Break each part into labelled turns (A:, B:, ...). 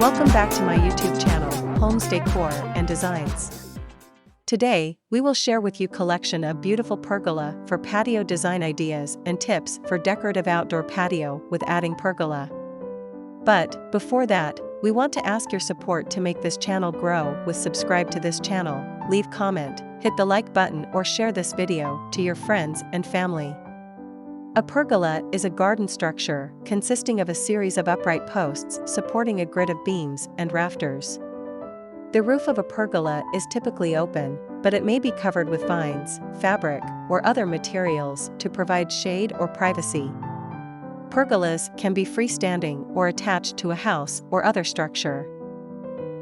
A: Welcome back to my YouTube channel, Homes Decor and Designs. Today, we will share with you collection of beautiful pergola for patio design ideas and tips for decorative outdoor patio with adding pergola. But, before that, we want to ask your support to make this channel grow with subscribe to this channel, leave comment, hit the like button or share this video to your friends and family. A pergola is a garden structure consisting of a series of upright posts supporting a grid of beams and rafters. The roof of a pergola is typically open, but it may be covered with vines, fabric, or other materials to provide shade or privacy. Pergolas can be freestanding or attached to a house or other structure.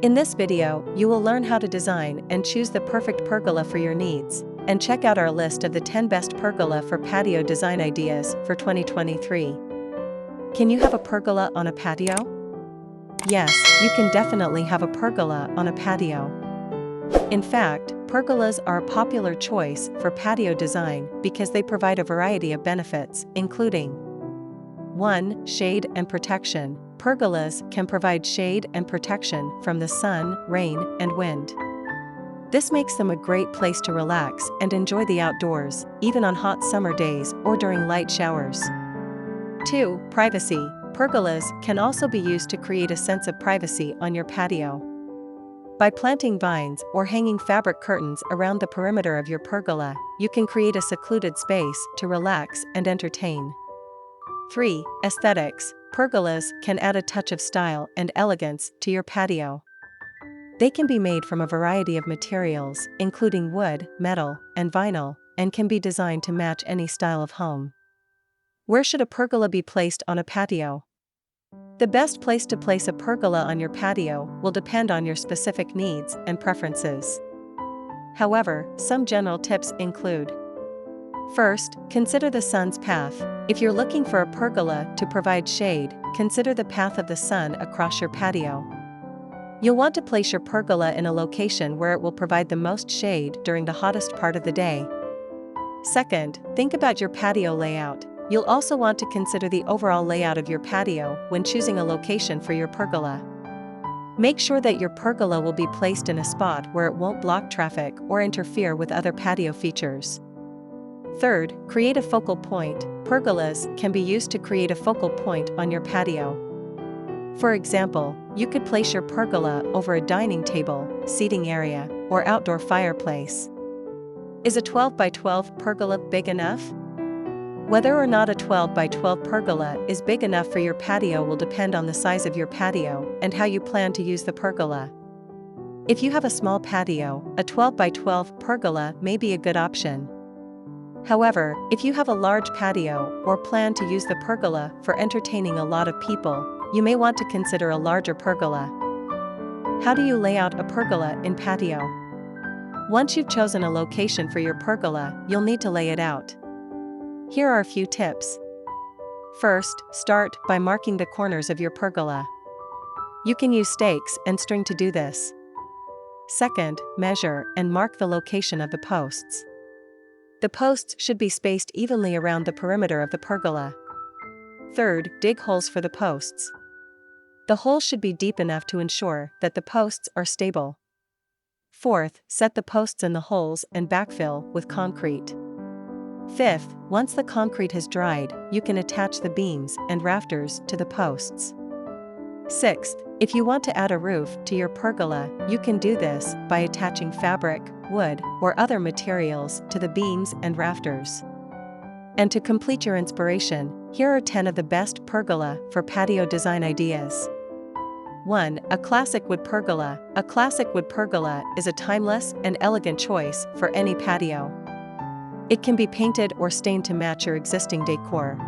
A: In this video, you will learn how to design and choose the perfect pergola for your needs, and check out our list of the 10 best pergola for patio design ideas for 2023. Can you have a pergola on a patio? Yes, you can definitely have a pergola on a patio. In fact, pergolas are a popular choice for patio design because they provide a variety of benefits, including 1. Shade and protection. Pergolas can provide shade and protection from the sun, rain, and wind. This makes them a great place to relax and enjoy the outdoors, even on hot summer days or during light showers. 2. Privacy. Pergolas can also be used to create a sense of privacy on your patio. By planting vines or hanging fabric curtains around the perimeter of your pergola, you can create a secluded space to relax and entertain. 3. Aesthetics. Pergolas can add a touch of style and elegance to your patio. They can be made from a variety of materials, including wood, metal, and vinyl, and can be designed to match any style of home. Where should a pergola be placed on a patio? The best place to place a pergola on your patio will depend on your specific needs and preferences. However, some general tips include: First, consider the sun's path. If you're looking for a pergola to provide shade, consider the path of the sun across your patio. You'll want to place your pergola in a location where it will provide the most shade during the hottest part of the day. Second, think about your patio layout. You'll also want to consider the overall layout of your patio when choosing a location for your pergola. Make sure that your pergola will be placed in a spot where it won't block traffic or interfere with other patio features. Third, create a focal point. Pergolas can be used to create a focal point on your patio. For example, you could place your pergola over a dining table, seating area, or outdoor fireplace. Is a 12 by 12 pergola big enough? Whether or not a 12 by 12 pergola is big enough for your patio will depend on the size of your patio and how you plan to use the pergola. If you have a small patio, a 12 by 12 pergola may be a good option. However, if you have a large patio or plan to use the pergola for entertaining a lot of people, you may want to consider a larger pergola. How do you lay out a pergola in patio? Once you've chosen a location for your pergola, you'll need to lay it out. Here are a few tips. First, start by marking the corners of your pergola. You can use stakes and string to do this. Second, measure and mark the location of the posts. The posts should be spaced evenly around the perimeter of the pergola. Third, dig holes for the posts. The holes should be deep enough to ensure that the posts are stable. Fourth, set the posts in the holes and backfill with concrete. Fifth, once the concrete has dried, you can attach the beams and rafters to the posts. Sixth, if you want to add a roof to your pergola, you can do this by attaching fabric, wood, or other materials to the beams and rafters. And to complete your inspiration, here are 10 of the best pergola for patio design ideas. 1. A classic wood pergola. A classic wood pergola is a timeless and elegant choice for any patio. It can be painted or stained to match your existing decor.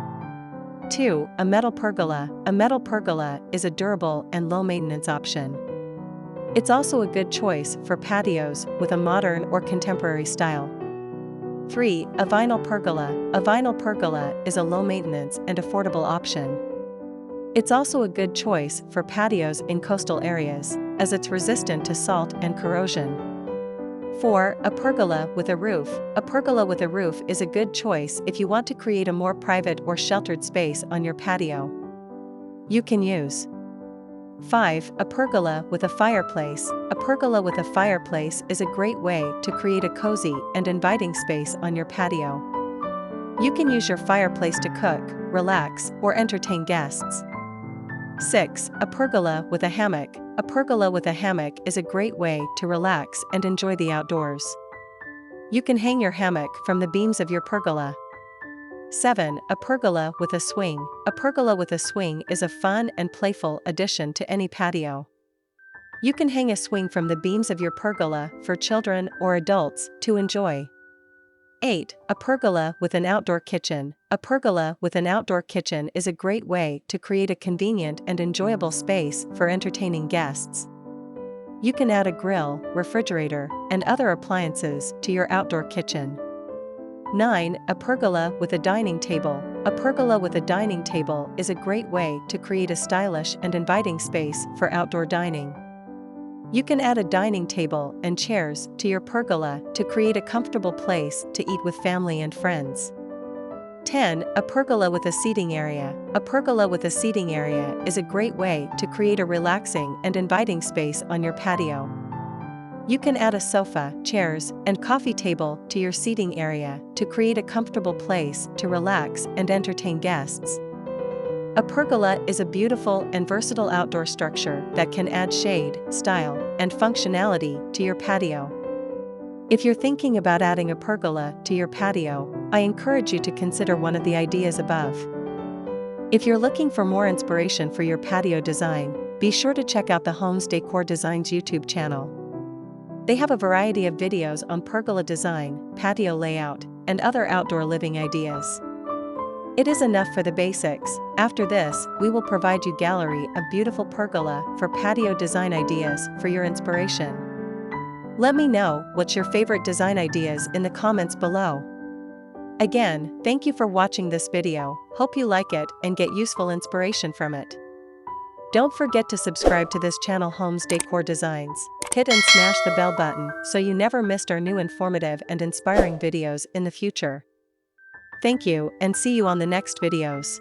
A: 2. A metal pergola. A metal pergola is a durable and low-maintenance option. It's also a good choice for patios with a modern or contemporary style. 3. A vinyl pergola. A vinyl pergola is a low-maintenance and affordable option. It's also a good choice for patios in coastal areas, as it's resistant to salt and corrosion. 4. A pergola with a roof. A pergola with a roof is a good choice if you want to create a more private or sheltered space on your patio. You can use 5. A pergola with a fireplace. A pergola with a fireplace is a great way to create a cozy and inviting space on your patio. You can use your fireplace to cook, relax, or entertain guests. 6. A pergola with a hammock. A pergola with a hammock is a great way to relax and enjoy the outdoors. You can hang your hammock from the beams of your pergola. 7. A pergola with a swing. A pergola with a swing is a fun and playful addition to any patio. You can hang a swing from the beams of your pergola for children or adults to enjoy. 8. A pergola with an outdoor kitchen. A pergola with an outdoor kitchen is a great way to create a convenient and enjoyable space for entertaining guests. You can add a grill, refrigerator, and other appliances to your outdoor kitchen. 9. A pergola with a dining table. A pergola with a dining table is a great way to create a stylish and inviting space for outdoor dining. You can add a dining table and chairs to your pergola to create a comfortable place to eat with family and friends. 10. A pergola with a seating area. A pergola with a seating area is a great way to create a relaxing and inviting space on your patio. You can add a sofa, chairs, and coffee table to your seating area to create a comfortable place to relax and entertain guests. A pergola is a beautiful and versatile outdoor structure that can add shade, style, and functionality to your patio. If you're thinking about adding a pergola to your patio, I encourage you to consider one of the ideas above. If you're looking for more inspiration for your patio design, be sure to check out the Homes Decor Designs YouTube channel. They have a variety of videos on pergola design, patio layout, and other outdoor living ideas. It is enough for the basics. After this, we will provide you gallery of beautiful pergola for patio design ideas for your inspiration. Let me know what's your favorite design ideas in the comments below. Again, thank you for watching this video. Hope you like it and get useful inspiration from it. Don't forget to subscribe to this channel Homes Decor Designs. Hit and smash the bell button so you never missed our new informative and inspiring videos in the future. Thank you and see you on the next videos.